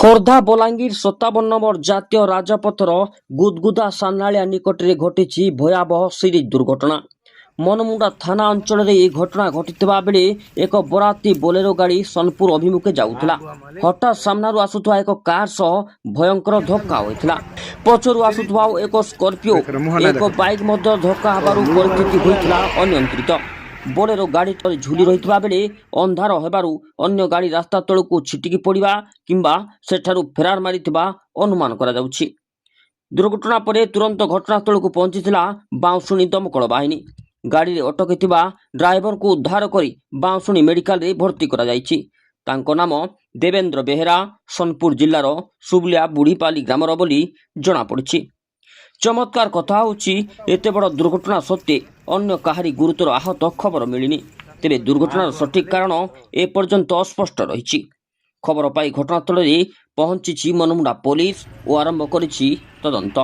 Khordha Balangir 57 number ଜାତୀୟ ରାଜପଥର ଗୁଦଗୁଦା ସାନ୍ନାଳିଆ ନିକଟରେ ଘଟିଛି ଭୟାବହ ସିରିଜ୍ ଦୁର୍ଘଟଣା। ମନମୁଣ୍ଡା ଥାନା ଅଞ୍ଚଳରେ ଏହି ଘଟଣା ଘଟିଥିବା ବେଳେ ଏକ ବରାତି ବୋଲେରୋ ଗାଡ଼ି ସୋନପୁର ଅଭିମୁଖେ ଯାଉଥିଲା। ହଠାତ୍ ସାମ୍ନାରୁ ଆସୁଥିବା ଏକ କାର୍ ସହ ଭୟଙ୍କର ଧକ୍କା ହୋଇଥିଲା। ପଛରୁ ଆସୁଥିବା ଏକ ସ୍କର୍ପିଓ ଏକ ବାଇକ୍ ମଧ୍ୟ ଧକ୍କା ହେବାରୁ ପରିସ୍ଥିତି ହୋଇଥିଲା ଅନିୟନ୍ତ୍ରିତ। ବୋଲେରୋ ଗାଡ଼ି ତଳେ ଝୁଲି ରହିଥିବା ବେଳେ ଅନ୍ଧାର ହେବାରୁ ଅନ୍ୟ ଗାଡ଼ି ରାସ୍ତା ତଳକୁ ଛିଟିକି ପଡ଼ିବା କିମ୍ବା ସେଠାରୁ ଫେରାର ମାରିଥିବା ଅନୁମାନ କରାଯାଉଛି। ଦୁର୍ଘଟଣା ପରେ ତୁରନ୍ତ ଘଟଣାସ୍ଥଳକୁ ପହଞ୍ଚିଥିଲା ବାଉଁଶୁଣୀ ଦମକଳ ବାହିନୀ। ଗାଡ଼ିରେ ଅଟକିଥିବା ଡ୍ରାଇଭରଙ୍କୁ ଉଦ୍ଧାର କରି ବାଉଁଶୁଣୀ ମେଡିକାଲରେ ଭର୍ତ୍ତି କରାଯାଇଛି। ତାଙ୍କ ନାମ ଦେବେନ୍ଦ୍ର ବେହେରା, ସୋନପୁର ଜିଲ୍ଲାର ସୁବଲିଆ ବୁଢ଼ୀପାଲି ଗ୍ରାମର ବୋଲି ଜଣାପଡ଼ିଛି। ଚମତ୍କାର କଥା ହେଉଛି ଏତେ ବଡ଼ ଦୁର୍ଘଟଣା ସତ୍ତ୍ୱେ ଅନ୍ୟ କାହାରି ଗୁରୁତର ଆହତ ଖବର ମିଳିନି। ତେବେ ଦୁର୍ଘଟଣାର ସଠିକ୍ କାରଣ ଏପର୍ଯ୍ୟନ୍ତ ଅସ୍ପଷ୍ଟ ରହିଛି। ଖବର ପାଇ ଘଟଣାସ୍ଥଳରେ ପହଞ୍ଚିଛି ମନମୁଣ୍ଡା ପୋଲିସ ଓ ଆରମ୍ଭ କରିଛି ତଦନ୍ତ।